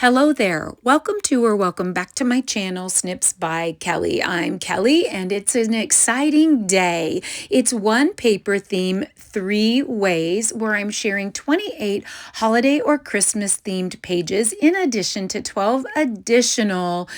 Hello there. Welcome to or welcome back to my channel, Snips by Kelly. I'm Kelly and it's an exciting day. It's one paper theme, 3 ways, where I'm sharing 28 holiday or Christmas themed pages in addition to 12 additional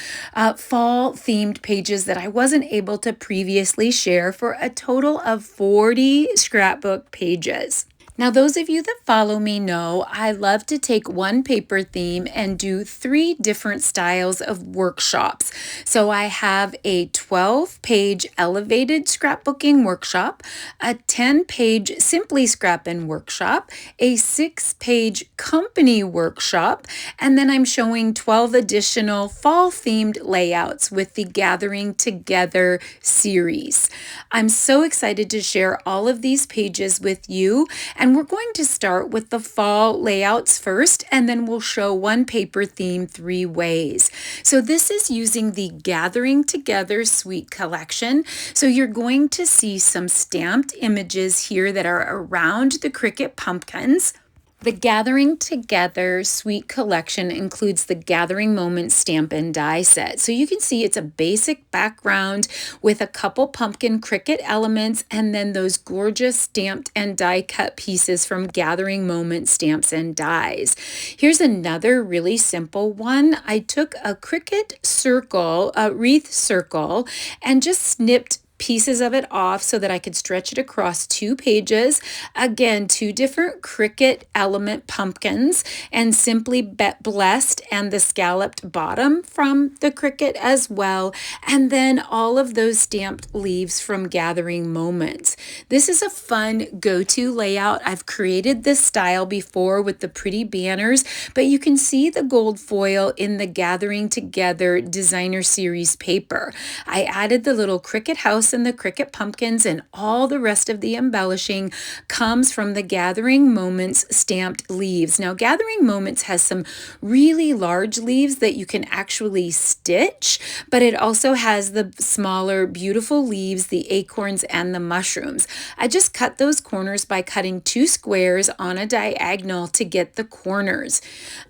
fall themed pages that I wasn't able to previously share for a total of 40 scrapbook pages. Now, those of you that follow me know I love to take one paper theme and do 3 different styles of workshops. So I have a 12-page elevated scrapbooking workshop, a 10-page simply scrappin workshop, a 6-page company workshop, and then I'm showing 12 additional fall-themed layouts with the Gathering Together series. I'm so excited to share all of these pages with you. And we're going to start with the fall layouts first, and then we'll show one paper theme 3 ways. So this is using the Gathering Together Suite collection. So you're going to see some stamped images here that are around the Cricut pumpkins. The Gathering Together Suite collection includes the Gathering Moments stamp and die set. So you can see it's a basic background with a couple pumpkin Cricut elements and then those gorgeous stamped and die cut pieces from Gathering Moments stamps and dies. Here's another really simple one. I took a Cricut circle, a wreath circle, and just snipped pieces of it off so that I could stretch it across 2 pages. Again, 2 different Cricut element pumpkins and simply blessed and the scalloped bottom from the Cricut as well. And then all of those stamped leaves from Gathering Moments. This is a fun go-to layout. I've created this style before with the pretty banners, but you can see the gold foil in the Gathering Together Designer Series paper. I added the little Cricut house and the Cricut pumpkins, and all the rest of the embellishing comes from the Gathering Moments stamped leaves. Now, Gathering Moments has some really large leaves that you can actually stitch, but it also has the smaller, beautiful leaves, the acorns and the mushrooms. I just cut those corners by cutting 2 squares on a diagonal to get the corners.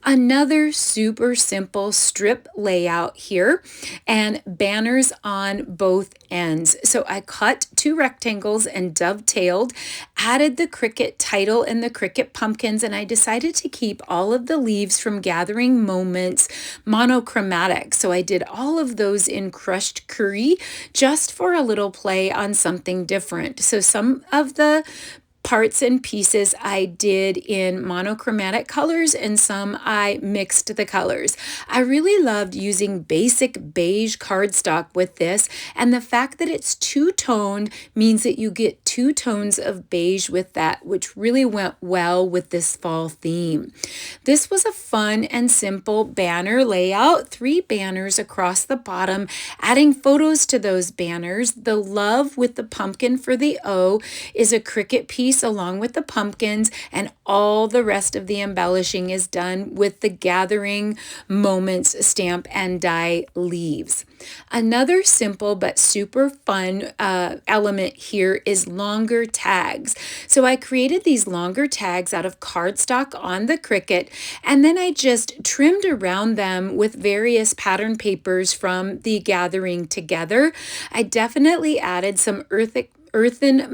Another super simple strip layout here and banners on both ends. So I cut 2 rectangles and dovetailed, added the Cricut title and the Cricut pumpkins, and I decided to keep all of the leaves from Gathering Moments monochromatic. So I did all of those in crushed curry just for a little play on something different. So some of the parts and pieces I did in monochromatic colors and some I mixed the colors. I really loved using basic beige cardstock with this, and the fact that it's 2-toned means that you get 2 tones of beige with that, which really went well with this fall theme. This was a fun and simple banner layout, 3 banners across the bottom, adding photos to those banners. The love with the pumpkin for the O is a Cricut piece along with the pumpkins, and all the rest of the embellishing is done with the Gathering Moments stamp and die leaves. Another simple but super fun element here is longer tags. So I created these longer tags out of cardstock on the Cricut, and then I just trimmed around them with various pattern papers from the Gathering Together. I definitely added some earthen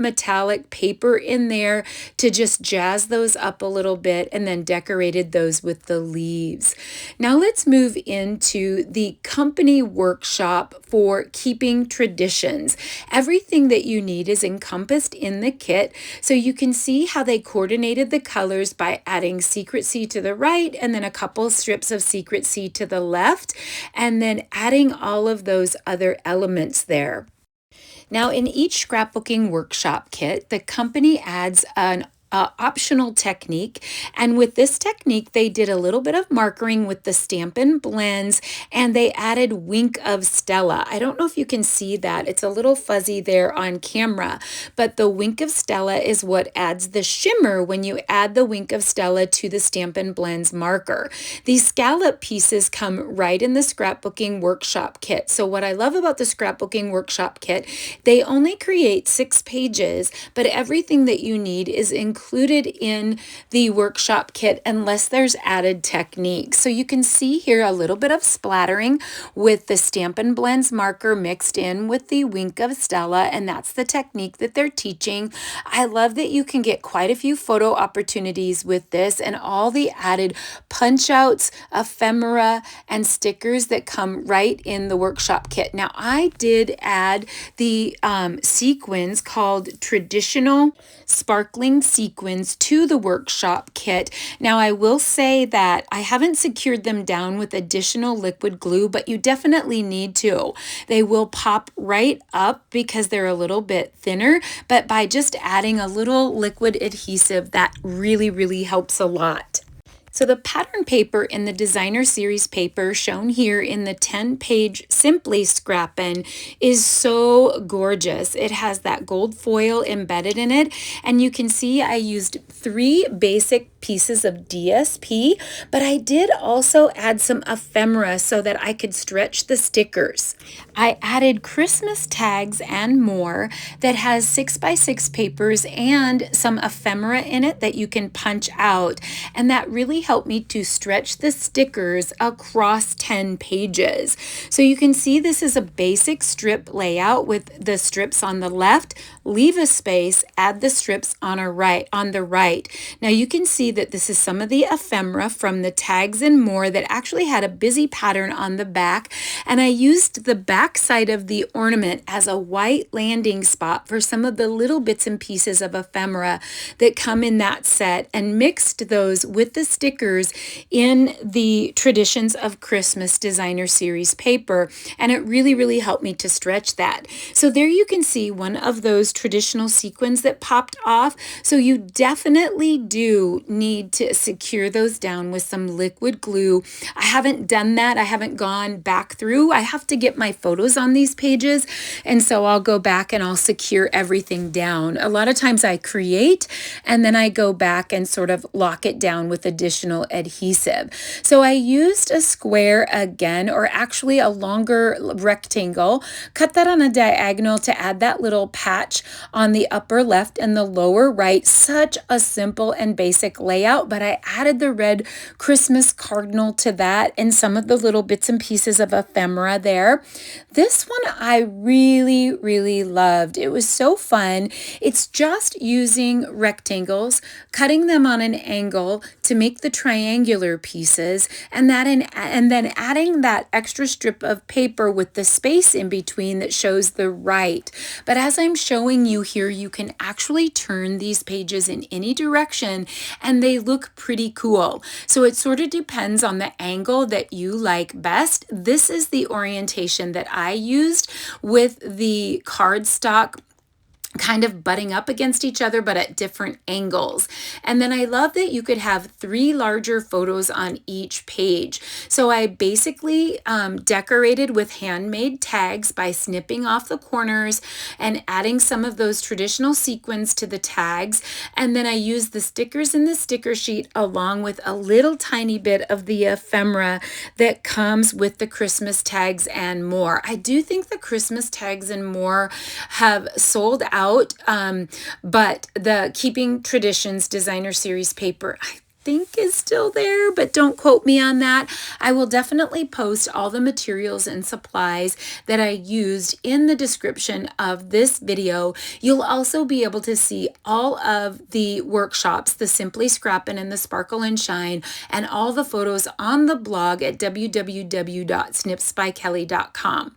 metallic paper in there to just jazz those up a little bit, and then decorated those with the leaves. Now let's move into the company workshop for keeping traditions. Everything that you need is encompassed in the kit, so you can see how they coordinated the colors by adding secrecy to the right and then a couple strips of secrecy to the left, and then adding all of those other elements there. Now, in each scrapbooking workshop kit, the company adds an optional technique, and with this technique they did a little bit of markering with the Stampin' Blends, and they added Wink of Stella. I don't know if you can see that, it's a little fuzzy there on camera, but the Wink of Stella is what adds the shimmer when you add the Wink of Stella to the Stampin' Blends marker. These scallop pieces come right in the scrapbooking workshop kit. So what I love about the scrapbooking workshop kit, they only create 6 pages, but everything that you need is included included in the workshop kit unless there's added techniques. So you can see here a little bit of splattering with the Stampin' Blends marker mixed in with the Wink of Stella, and that's the technique that they're teaching. I love that you can get quite a few photo opportunities with this and all the added punch outs, ephemera, and stickers that come right in the workshop kit. Now, I did add the sequins called Traditional Sparkling Sequins to the workshop kit. Now, I will say that I haven't secured them down with additional liquid glue, but you definitely need to. They will pop right up because they're a little bit thinner, but by just adding a little liquid adhesive, that really helps a lot. So the pattern paper in the designer series paper shown here in the 10-page Simply Scrappin is so gorgeous. It has that gold foil embedded in it, and you can see I used 3 basic pieces of DSP, but I did also add some ephemera so that I could stretch the stickers. I added Christmas tags and more that has 6x6 papers and some ephemera in it that you can punch out, and that really helped me to stretch the stickers across 10 pages. So you can see this is a basic strip layout with the strips on the left, leave a space, add the strips on the right. Now you can see that this is some of the ephemera from the tags and more that actually had a busy pattern on the back, and I used the back side of the ornament as a white landing spot for some of the little bits and pieces of ephemera that come in that set and mixed those with the stickers in the Traditions of Christmas designer series paper, and it really helped me to stretch that. So there you can see one of those traditional sequins that popped off. So you definitely do need to secure those down with some liquid glue. I haven't done that. I haven't gone back through. I have to get my photos on these pages, and so I'll go back and I'll secure everything down. A lot of times I create and then I go back and sort of lock it down with additional adhesive. So I used a square again, or actually a longer rectangle, cut that on a diagonal to add that little patch on the upper left and the lower right. Such a simple and basic layout, but I added the red Christmas cardinal to that and some of the little bits and pieces of ephemera there. This one I really loved. It was so fun. It's just using rectangles, cutting them on an angle to make the triangular pieces, and then adding that extra strip of paper with the space in between that shows the right. But as I'm showing you here, you can actually turn these pages in any direction and they look pretty cool. So it sort of depends on the angle that you like best. This is the orientation that I used with the cardstock kind of butting up against each other, but at different angles. And then I love that you could have 3 larger photos on each page. So I basically decorated with handmade tags by snipping off the corners and adding some of those traditional sequins to the tags. And then I used the stickers in the sticker sheet along with a little tiny bit of the ephemera that comes with the Christmas tags and more. I do think the Christmas tags and more have sold out, but the Keeping Traditions designer series paper, I think is still there, but don't quote me on that. I will definitely post all the materials and supplies that I used in the description of this video. You'll also be able to see all of the workshops, the Simply Scrappin' and the Sparkle and Shine, and all the photos on the blog at www.snipsbykelly.com.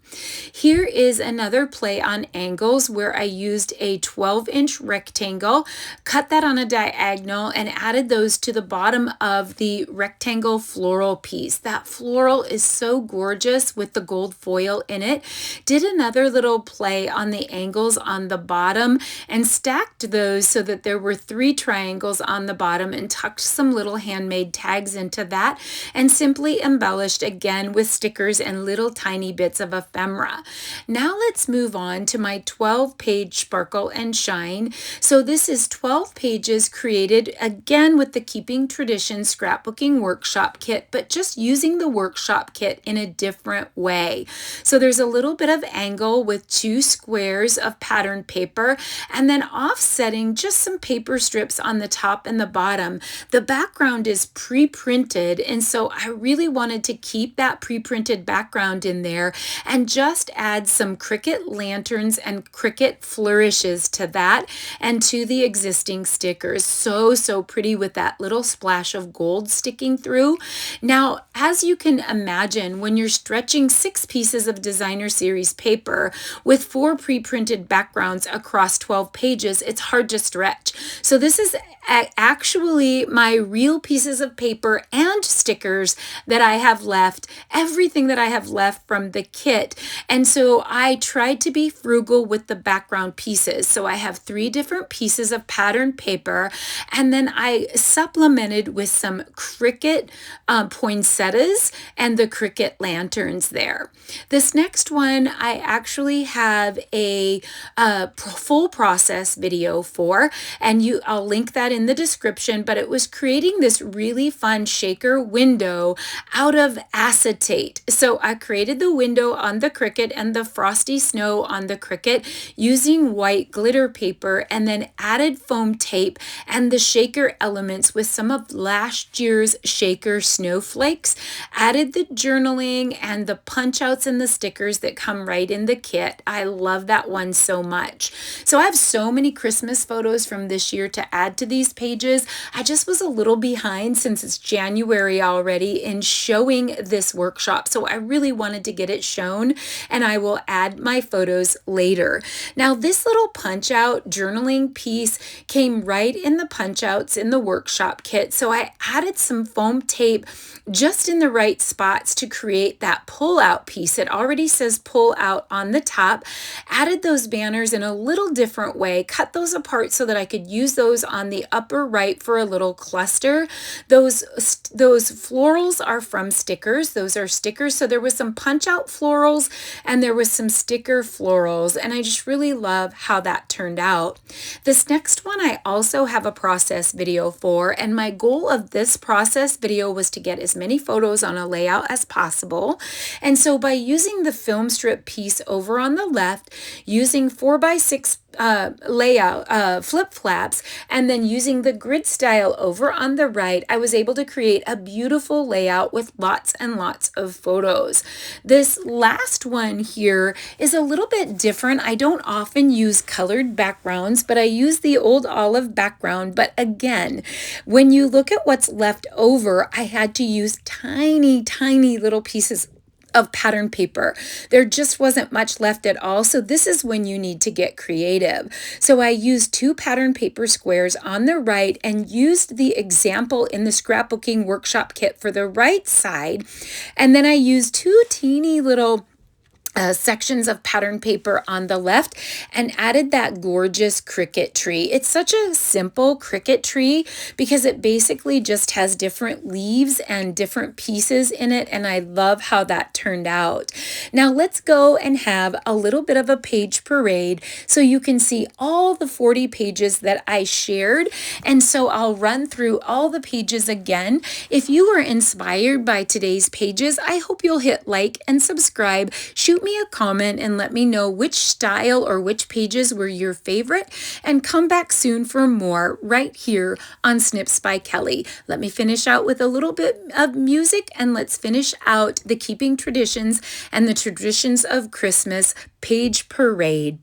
Here is another play on angles where I used a 12-inch rectangle, cut that on a diagonal, and added those to the bottom of the rectangle floral piece. That floral is so gorgeous with the gold foil in it. Did another little play on the angles on the bottom and stacked those so that there were 3 triangles on the bottom, and tucked some little handmade tags into that, and simply embellished again with stickers and little tiny bits of ephemera. Now let's move on to my 12-page Sparkle and Shine. So this is 12 pages created again with the Keeping Traditions scrapbooking workshop kit, but just using the workshop kit in a different way. So there's a little bit of angle with 2 squares of patterned paper, and then offsetting just some paper strips on the top and the bottom. The background is pre-printed, and so I really wanted to keep that pre-printed background in there and just add some Cricut lanterns and Cricut flourishes to that and to the existing stickers. So pretty with that little splash of gold sticking through. Now, as you can imagine, when you're stretching 6 pieces of designer series paper with 4 pre-printed backgrounds across 12 pages, it's hard to stretch. So this is actually my real pieces of paper and stickers that I have left, everything that I have left from the kit. And so I tried to be frugal with the background pieces. So I have 3 different pieces of patterned paper, and then I supplemented with some Cricut poinsettias and the Cricut lanterns there. This next one I actually have a full process video for, and I'll link that in the description, but it was creating this really fun shaker window out of acetate. So I created the window on the Cricut and the frosty snow on the Cricut using white glitter paper, and then added foam tape and the shaker elements with some of last year's shaker snowflakes, added the journaling and the punch outs and the stickers that come right in the kit. I love that one so much. So I have so many Christmas photos from this year to add to these pages. I just was a little behind since it's January already in showing this workshop. So I really wanted to get it shown, and I will add my photos later. Now, this little punch out journaling piece came right in the punch outs in the workshop kit. So I added some foam tape just in the right spots to create that pull out piece. It already says pull out on the top. Added those banners in a little different way, cut those apart so that I could use those on the upper right for a little cluster. Those florals are from stickers. Those are stickers. So there was some punch out florals and there was some sticker florals, and I just really love how that turned out. This next one I also have a process video for, and my goal of this process video was to get as many photos on a layout as possible. And so by using the film strip piece over on the left, using 4x6 layout flip flaps, and then using the grid style over on the right, I was able to create a beautiful layout with lots and lots of photos. This last one here is a little bit different. I don't often use colored backgrounds, but I use the old olive background. But again, when you look at what's left over, I had to use tiny little pieces of pattern paper. There just wasn't much left at all. So this is when you need to get creative. So I used 2 pattern paper squares on the right and used the example in the scrapbooking workshop kit for the right side. And then I used 2 teeny little sections of pattern paper on the left and added that gorgeous Cricut tree. It's such a simple Cricut tree because it basically just has different leaves and different pieces in it, and I love how that turned out. Now let's go and have a little bit of a page parade so you can see all the 40 pages that I shared. And so I'll run through all the pages again. If you were inspired by today's pages, I hope you'll hit like and subscribe. Shoot me a comment and let me know which style or which pages were your favorite, and come back soon for more right here on Snips by Kelly. Let me finish out with a little bit of music, and let's finish out the Keeping Traditions and the Traditions of Christmas page parade.